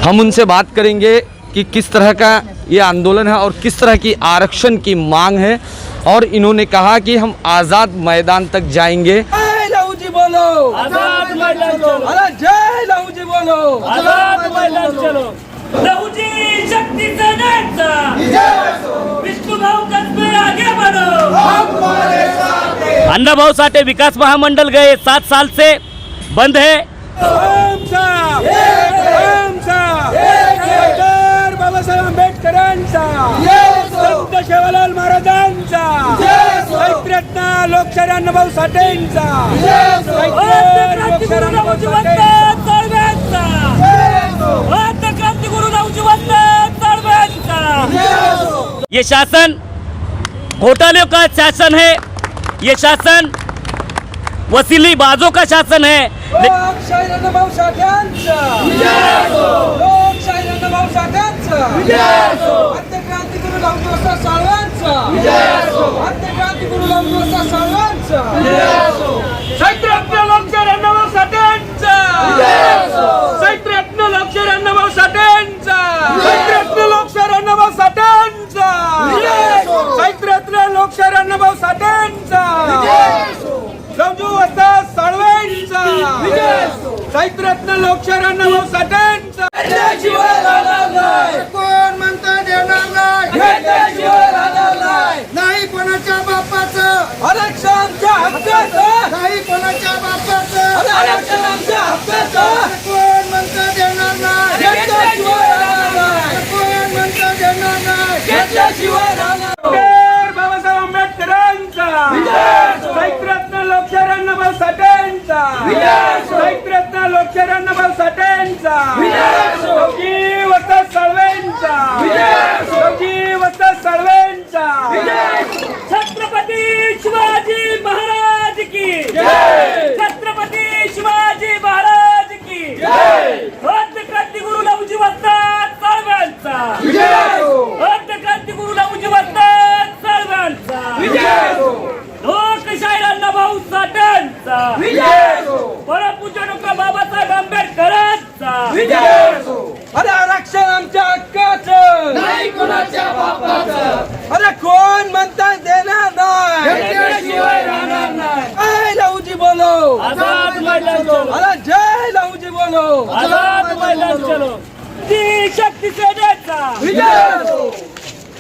हम उनसे बात करेंगे कि किस तरह का ये आंदोलन है और किस तरह की आरक्षण की मांग है। और इन्होंने कहा कि हम आज़ाद मैदान तक जाएंगे। जय लहू जी बोलो, आजाद मैदान चलो, अरे जय लहू जी बोलो, आजाद मैदान चलो। लहूजी शक्ति सेनेचा विष्णु भाऊ कसबे आगे बढ़ो, अण्णाभाऊ साठे विकास महामंडल गए 7 साल से बंद है। डॉक्टर बाबासाहेब आंबेडकरांचा, संत सेवालाल महाराजांचा, चैत्ररत्न लोकशाहीर अण्णाभाऊ साठेंचा, क्रांतिगुरु लहूजी वंदन तळव्यांचा, क्रांतिगुरु लहूजी वंदन तळव्यांचा। ये शासन घोटालों का शासन है, ये शासन वसीली बाजों का शासन है। लोकशाहीर अण्णाभाऊ साठेंचा, लोकशाहीर अण्णाभाऊ साठेंचा, क्रांतिगुरु लहूजी साळव्यांचा, क्रांतिगुरु लहूजी साळव्यांचा, चैत्ररत्न लोकशाहीर अण्णाभाऊ साठेंचा, चैत्ररत्न लोकशाहीर अण्णाभाऊ साठेंचा, चैत्ररत्न लोकशाहीर अण्णाभाऊ साठेंचा, चैत्ररत्न लोकशाहीर अण्णाभाऊ साठेंचा, लवजू वस्ताद साळवेंचा, चैत्ररत्न लोकशाहीर अण्णाभाऊ साठेंचा। घेतल्याशिवाय राहणार नाही, कोण म्हणता देणार नाही, घेतल्याशिवाय राहणार नाही, नाही कोणाच्या बापाचं आरक्षण आमच्या हक्काचं, नाही कोणाच्या बापाचं आरक्षण आमच्या हक्काचं, कोण म्हणता देणार नाही, घेतल्याशिवाय राहणार नाही, कोण म्हणता देणार नाही, घेतल्याशिवाय राहणार। बाबासाहेब आंबेडकरांचा, चैत्ररत्न लोकशाहीर अण्णाभाऊ साठेंचा, चैत्ररत्न लोकशाहीर अण्णाभाऊ साठेंचा, लवजी वस्ताद साळवेंचा, लवजी वस्ताद साळवेंचा। छत्रपती शिवाजी महाराज की जय, छत्रपती शिवाजी महाराज की जय। क्रांतिगुरु लहूजी वंदन तळव्यांचा, क्रांतिगुरु लहूजी वंदन तळव्यांचा, लोकशाहीर अण्णाभाऊ साठेंचा, परमपूज्य डॉक्टर बाबासाहेब आंबेडकरांचा। अरे आरक्षण आमच्या हक्काचं, नाही कोणाच्या बापाचं, अरे कोण म्हणताय देणार नाही, घेतल्याशिवाय राहणार नाही। लहूजी बोलो, आजाद मैदान चलो, अरे जय लहूजी बोलो, आजाद मैदान चलो। जी शक्ती सेनेचा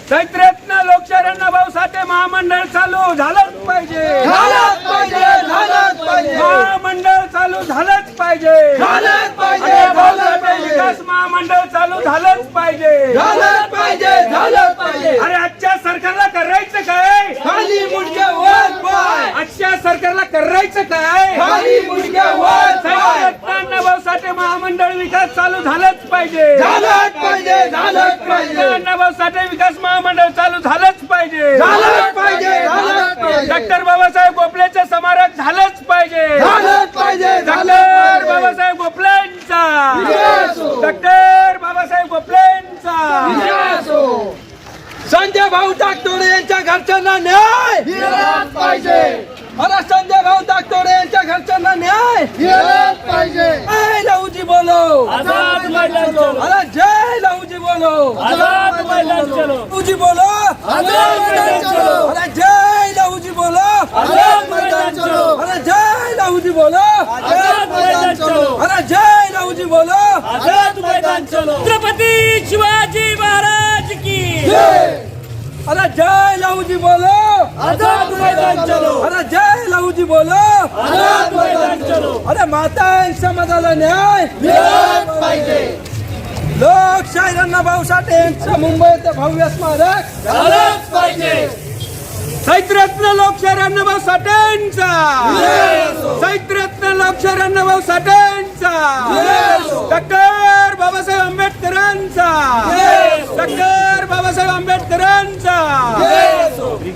चैत्ररत्न लोकशाहीर अण्णाभाऊ साठे महामंडळ चालू झालंच पाहिजे, झालंच पाहिजे, झालंच पाहिजे, महामंडळ चालू झालंच पाहिजे, झालंच पाहिजे, झालंच पाहिजे, विकास महामंडळ चालू झालंच पाहिजे, झालंच पाहिजे, झालंच पाहिजे। अरे आजच्या सरकारला करायचं काय, खाली मुंडक्या वर पाय, आजच्या सरकारला करायचं काय, खाली मुंडक्या वर पाय। अण्णाभाऊ साठे महामंडळ विकास चालू झालंच पाहिजे, झालंच पाहिजे, झालंच पाहिजे, अण्णाभाऊ साठे विकास महामंडळ चालू झालंच पाहिजे, झालंच पाहिजे, झालंच पाहिजे, डॉक्टर बाबासाहेब गोपलेंचं स्मारक झालंच पाहिजे, झालंच पाहिजे, डॉक्टर बाबासाहेब गोपलेंचा, डॉक्टर बाबासाहेब गोपलेंचा। संजय भाऊ टाकतोडे यांच्या घरच्यांना न्याय दिलाच पाहिजे, अरे संजय भाऊ टाकतोडे यांच्या घरच्यांना न्याय दिलाच पाहिजे। जय लहूजी बोलो, आजाद मैदान चलो, अरे जय लहूजी बोलो, आजाद मैदान चलो, लहूजी बोलो, आजाद मैदान चलो, अरे जय लहूजी बोलो, आजाद मैदान चलो, अरे जय लहूजी बोलो, आजाद मैदान चलो, अरे जय लहूजी बोलो, आजाद मैदान चलो। छत्रपती शिवाजी महाराज की जय, अरे जय लहूजी बोलो, आजाद मैदान चलो, अरे जय लहूजी बोलो, आजाद मैदान चलो। अरे माता समाजाला न्याय दिलाच पाहिजे। लोकशाहीर अण्णाभाऊ साठे यांचं मुंबईत भव्य स्मारक झालंच पाहिजे, चैत्ररत्न लोकशाहीर अण्णाभाऊ साठेंचा, चैत्ररत्न लोकशाहीर अण्णाभाऊ साठेंचा, डॉक्टर बाबासाहेब आंबेडकरांचा, डॉक्टर बाबासाहेब आंबेडकरांचा,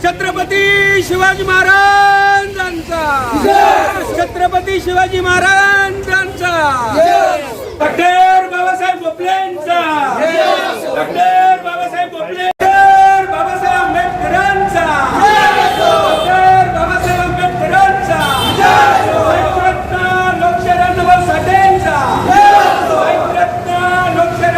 छत्रपती शिवाजी महाराजांचा, छत्रपती शिवाजी महाराजांचा, डॉक्टर बाबासाहेब गोपलेंचा, डॉक्टर बाबासाहेब गोपले, बाबासाहेब आंबेडकरांचा, डॉक्टर बाबासाहेब आंबेडकरांचा, चैत्ररत्न लोकशाहीर अण्णाभाऊ साठेंचा, चैत्ररत्न लोकशाहीर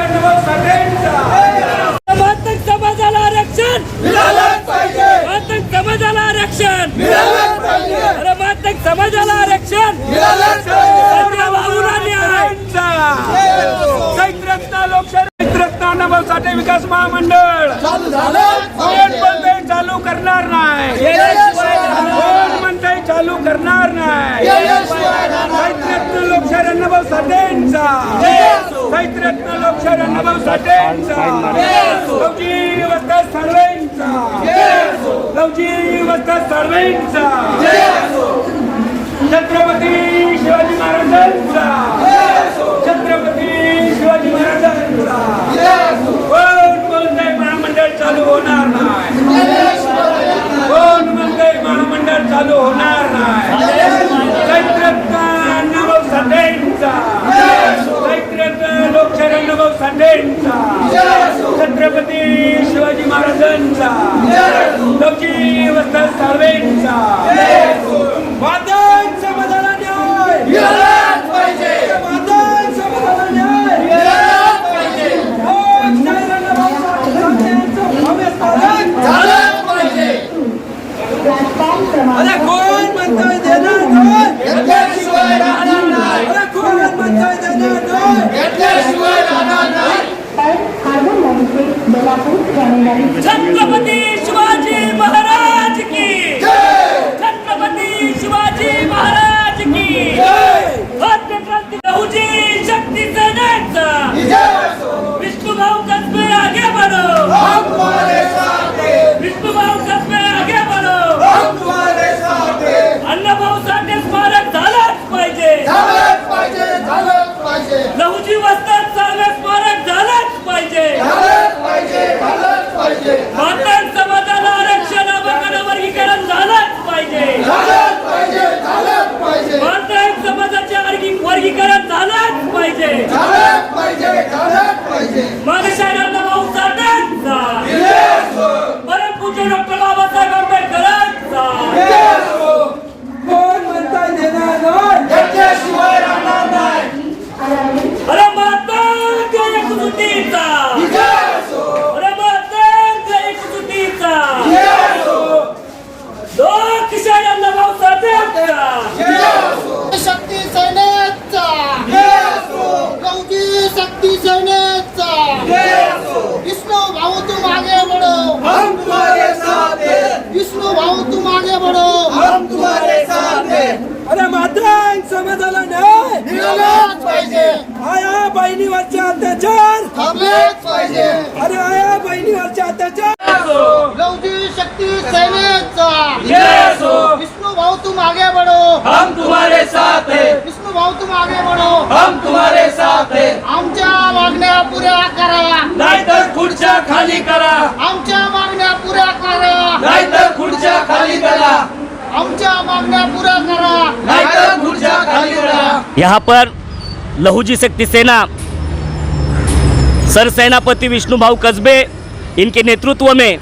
साठे विकास महामंडळ चालू झालं कोण म्हणतंय चालू करणार नाही कोण म्हणतंय चालू करणार नाही साहित्यरत्न लोकशाहीर अण्णाभाऊ साठेंचा साहित्यरत्न लोकशाहीर अण्णाभाऊ साठेंचा लवजी वस्ताद साळवेंचा लवजी वस्ताद साळवेंचा छत्रपती शिवाजी महाराजांचा छत्रपती शिवाजी महाराजांचा कोण म्हणतंय महामंडळ चालू होणार नाही कोण म्हणतंय महामंडळ चालू होणार नाही साहित्यरत्न अण्णाभाऊ साठेंचा साहित्यरत्न लोकशाहीर अण्णाभाऊ साठेंचा छत्रपती शिवाजी महाराजांचा लवजी वस्ताद साळवेंचा वादन समाजाला न्याय मिळालाच पाहिजे वादन समाजाला न्याय मिळालाच पाहिजे लोकशाहीर अण्णाभाऊ साठेंचं भव्य स्वागत झालंच पाहिजे अरे कोण म्हणतोय देणार नाही घेतल्याशिवाय राहणार नाही अरे कोण म्हणतोय देणार नाही घेतल्याशिवाय राहणार नाही छत्रपती शिवाजी महाराज की छत्रपती शिवाजी महाराज की भव्य क्रांती लहुजी शक्ती सेनेचा विष्णुभाऊ कसबे आगे बढ़ो हम तुम्हारे साथ हैं विष्णुभाऊ कसबे आगे बढ़ो हम तुम्हारे साथ हैं अण्णाभाऊ साठे स्मारक झालंच पाहिजे झालंच पाहिजे झालंच पाहिजे लहुजी वस्ताद साळवे स्मारक झालंच पाहिजे झालंच पाहिजे झालंच पाहिजे मातान समाजाला आरक्षण वर्गीकरण झालंच पाहिजे झालंच पाहिजे झालंच पाहिजे मातान समाजाचे वर्गीकरण झालंच पाहिजे झालंच पाहिजे झालंच पाहिजे मागशाहीर अण्णाभाऊ साठेंचा विजय हो परमपूज्य डॉक्टर बाबासाहेब आंबेडकरांचा विजय हो कोण म्हणतोय देणार नाही घेतल्याशिवाय राहणार नाही अरे मातांच्या एकजुटीचा विजय हो अरे मातांच्या एकजुटीचा विजय हो लोकशाहीर अण्णाभाऊ साठेंचा शक्ती सेनेचा लवजी शक्ती सेनेचा विष्णु भाऊ तुम आगे बढ़ो हम तुम्हारे साथ हैं विष्णु भाऊ तुम आगे बढ़ो हम तुम्हारे साथ हैं अरे मात्रांग समाजाला न्याय मिळालाच पाहिजे आया बहिणीवरचे अत्याचार थांबलेच पाहिजे अरे आया बहिणीवरचे अत्याचार लवजी शक्ती सेनेचा विष्णु भाऊ तुम आगे बढ़ो हम तुम्हारे साथ हैं विष्णु भाऊ तुम आगे बढ़ो हम तुम्हारे साथ हैं आमच्या मागण्या पुऱ्या करा नाहीतर खुर्च्या खाली करा आमच्या मागण्या पुऱ्या करा नाहीतर खुर्च्या खाली करा आमच्या मागण्या पुऱ्या करा नाहीतर खुर्च्या खाली करा यहाँ पर लहुजी शक्ति सेना सरसेनापति विष्णुभाऊ कसबे इनके नेतृत्व में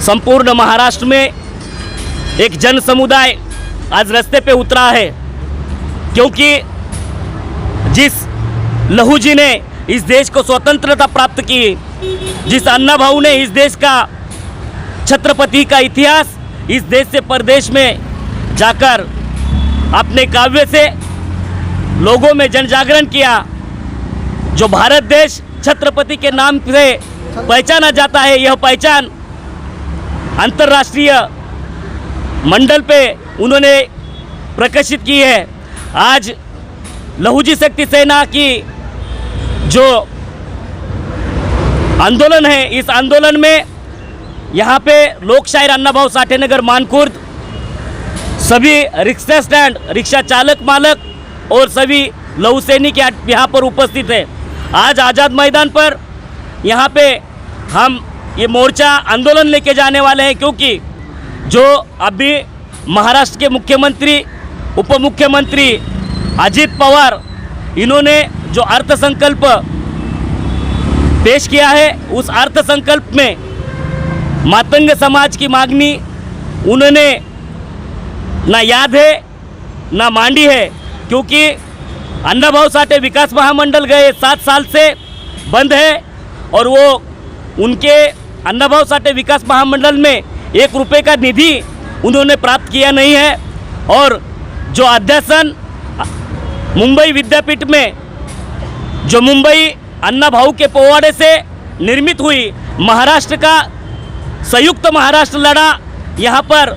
संपूर्ण महाराष्ट्र में एक जन समुदाय आज रास्ते पे उतरा है, क्योंकि जिस लहूजी ने इस देश को स्वतंत्रता प्राप्त की, जिस अन्ना भाऊ ने इस देश का छत्रपति का इतिहास इस देश से परदेश में जाकर अपने काव्य से लोगों में जन जागरण किया, जो भारत देश छत्रपति के नाम से पहचाना जाता है, यह पहचान अंतर्राष्ट्रीय मंडल पे उन्होंने प्रकाशित की है। आज लहूजी शक्ति सेना की जो आंदोलन है, इस आंदोलन में यहाँ पे लोकशाहीर अण्णाभाऊ साठे नगर मानकुर्द सभी रिक्शा स्टैंड, रिक्शा चालक मालक और सभी लहू सैनिक यहाँ पर उपस्थित है। आज आज़ाद मैदान पर यहाँ पे हम ये मोर्चा आंदोलन लेके जाने वाले हैं, क्योंकि जो अभी महाराष्ट्र के मुख्यमंत्री उप मुख्यमंत्री अजित पवार इन्होंने जो अर्थसंकल्प पेश किया है, उस अर्थसंकल्प में मातंग समाज की मांगनी उन्होंने ना याद है ना मांडी है, क्योंकि अण्णाभाऊ साठे विकास महामंडल गए 7 साल से बंद है और वो उनके अण्णाभाऊ साठे विकास महामंडल में 1 रुपये का निधि उन्होंने प्राप्त किया नहीं है। और जो अध्यासन मुंबई विद्यापीठ में जो मुंबई अण्णाभाऊ के पोवाड़े से निर्मित हुई महाराष्ट्र का संयुक्त महाराष्ट्र लड़ा यहाँ पर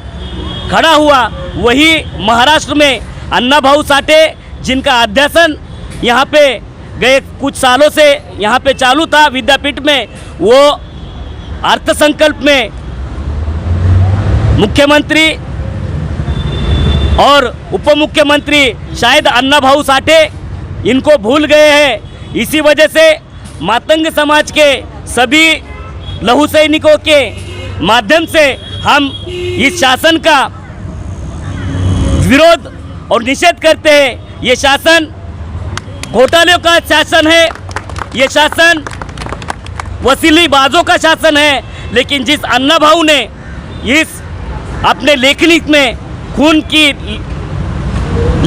खड़ा हुआ, वही महाराष्ट्र में अन्ना भाऊ साठे जिनका अध्यासन यहाँ पे गए कुछ सालों से यहाँ पे चालू था विद्यापीठ में, वो अर्थसंकल्प में मुख्यमंत्री और उप मुख्यमंत्री शायद अन्ना भाऊ साठे इनको भूल गए हैं। इसी वजह से मातंग समाज के सभी लहू सैनिकों के माध्यम से हम इस शासन का विरोध और निषेध करते हैं। ये शासन घोटालों का शासन है, ये शासन वसीलीबाजों का शासन है। लेकिन जिस अन्ना भाऊ ने इस अपने लेखनी में खून की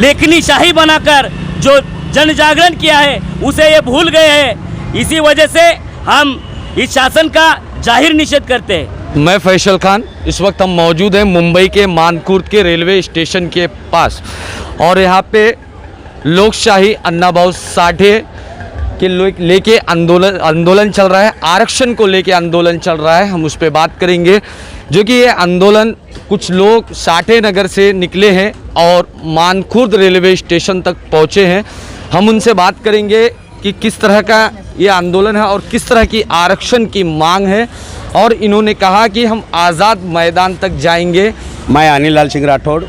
लेखनी शाही बनाकर जो जन जागरण किया है उसे ये भूल गए हैं। इसी वजह से हम इस शासन का जाहिर निषेध करते हैं। मैं फैसल खान, इस वक्त हम मौजूद हैं मुंबई के मानकुर्द के रेलवे स्टेशन के पास और यहाँ पे लोकशाही अन्ना भाऊ साठे के लेके आंदोलन चल रहा है, आरक्षण को लेके आंदोलन चल रहा है। हम उस पर बात करेंगे जो कि ये आंदोलन कुछ लोग साठे नगर से निकले हैं और मानकुर्द रेलवे स्टेशन तक पहुँचे हैं। हम उनसे बात करेंगे कि किस तरह का ये आंदोलन है और किस तरह की आरक्षण की मांग है और इन्होंने कहा कि हम आज़ाद मैदान तक जाएंगे। मैं अनिल लाल सिंह राठौड़,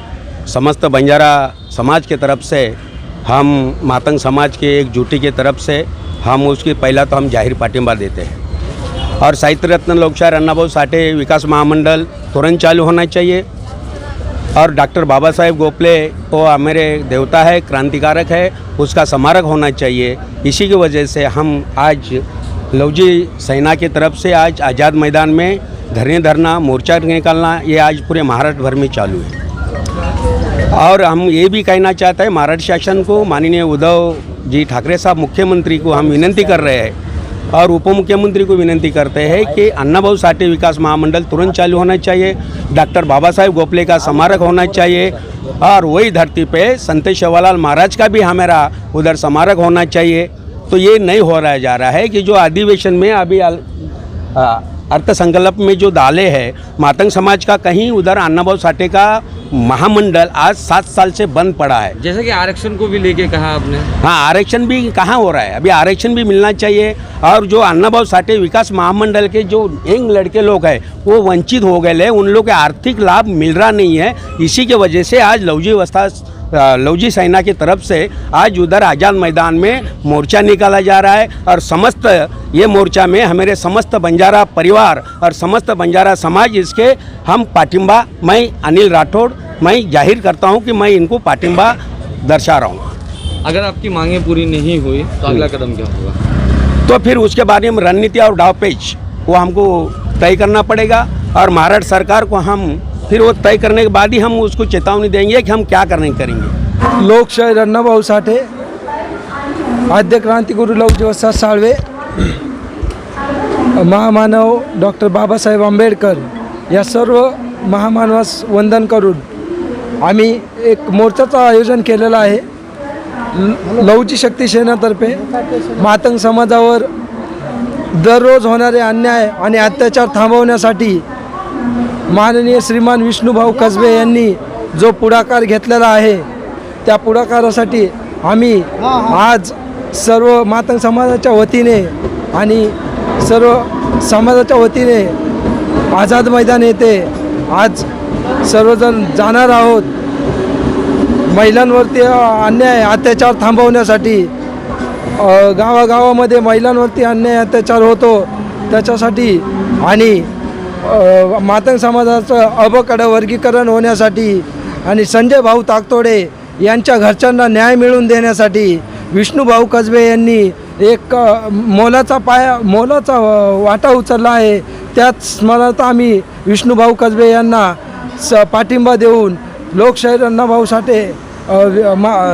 समस्त बंजारा समाज के तरफ से हम मातंग समाज के एक जुटी के तरफ से हम उसकी पहला तो हम जाहिर पाठिंबा देते हैं और साहित्य रत्न लोकशाही अन्ना भाऊ साठे विकास महामंडल तुरंत चालू होना चाहिए और डॉक्टर बाबा साहेब गोखले वो हमारे देवता है, क्रांतिकारक है, उसका स्मारक होना चाहिए। इसी की वजह से हम आज लवजी सेना की तरफ से आज आज़ाद मैदान में धरना मोर्चा निकालना ये आज पूरे महाराष्ट्र भर में चालू है। और हम ये भी कहना चाहते हैं महाराष्ट्र शासन को, माननीय उद्धव जी ठाकरे साहब मुख्यमंत्री को हम विनती कर रहे हैं और उप मुख्यमंत्री को विनंती करते हैं कि अन्ना भाऊ साठे विकास महामंडल तुरंत चालू होना चाहिए, डॉक्टर बाबा साहेब गोखले का स्मारक होना चाहिए और वही धरती पे संत सेवालाल महाराज का भी हमारा उधर स्मारक होना चाहिए। तो ये नहीं हो रहा जा रहा है कि जो अधिवेशन में अभी अर्थसंकल्प में जो डाले है मातंग समाज का, कहीं उधर अन्ना भाऊ साठे का महामंडल आज 7 साल से बंद पड़ा है। जैसे कि आरक्षण को भी लेके कहा आपने। हाँ, आरक्षण भी कहाँ हो रहा है, अभी आरक्षण भी मिलना चाहिए और जो अन्ना भाऊ साठे विकास महामंडल के जो यंग लड़के लोग हैं वो वंचित हो गए हैं, उन लोग के आर्थिक लाभ मिल रहा नहीं है। इसी के वजह से आज लवजी सेना की तरफ से आज उधर आज़ाद मैदान में मोर्चा निकाला जा रहा है और समस्त ये मोर्चा में हमारे समस्त बंजारा परिवार और समस्त बंजारा समाज इसके हम पाठिंबा, मैं अनिल राठौड़ मैं जाहिर करता हूं कि मैं इनको पाठिंबा दर्शा रहा हूं। अगर आपकी मांगें पूरी नहीं हुई तो अगला कदम क्या होगा? तो फिर उसके बारे में रणनीति और दावपेच वो हमको तय करना पड़ेगा और महाराष्ट्र सरकार को हम फिर वो तय करने के बाद ही हम उसको चेतावनी देंगे कि हम क्या करेंगे। लोकशाहीर अन्ना भाऊ साठे, आद्य क्रांतिगुरु लवजी वसंत साळवे, महामानव डॉक्टर बाबासाहेब आंबेडकर या सर्व महामानवास वंदन करून आम्ही एक मोर्चाचं आयोजन केलेलं आहे। लवजी शक्ती सेनेतर्फे मातंग समाजावर दररोज होणारे अन्याय आणि अत्याचार थांबवण्यासाठी माननीय श्रीमान विष्णुभाऊ कसबे यांनी जो पुढाकार घेतलेला आहे त्या पुढाकारासाठी आम्ही आज सर्व मातंग समाजाच्या वतीने आणि सर्व समाजाच्या वतीने आझाद मैदान येथे आज सर्वजण जाणार आहोत। महिलांवरती अन्याय अत्याचार थांबवण्यासाठी गावागावामध्ये महिलांवरती अन्याय अत्याचार होतो त्याच्यासाठी आणि मातंग समाजाचं अबकडं वर्गीकरण होण्यासाठी आणि संजय भाऊ ताकतोडे यांच्या घरच्यांना न्याय मिळवून देण्यासाठी विष्णुभाऊ कसबे यांनी एक मोलाचा वाटा उचलला आहे। त्याच स्मरणार्थ आम्ही विष्णुभाऊ कसबे यांना पाठिंबा देऊन लोकशाहीर अन्ना भाऊ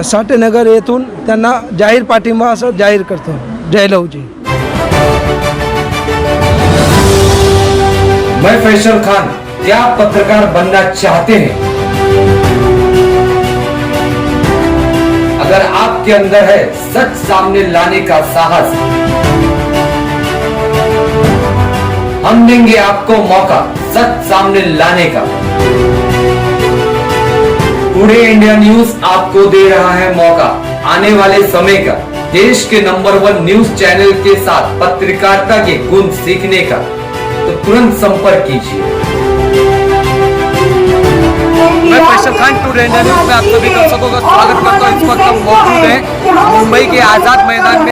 साठे नगर येथून त्यांना जाहीर पाठिंबा असं जाहीर करतो। जय लवजी। मैं फैसल खान, क्या पत्रकार बनना चाहते हैं? अगर आपके अंदर है सच सामने लाने का साहस, हम देंगे आपको मौका सच सामने लाने का। टुडे इंडिया न्यूज आपको दे रहा है मौका आने वाले समय का देश के नंबर 1 न्यूज चैनल के साथ पत्रकारिता के गुण सीखने का। तो तुरंत संपर्क कीजिए। मैं Faisal Khan, today India news में आप सभी दर्शकों का स्वागत करता हूँ। इस वक्त हम मौजूद हैं मुंबई के आजाद मैदान में।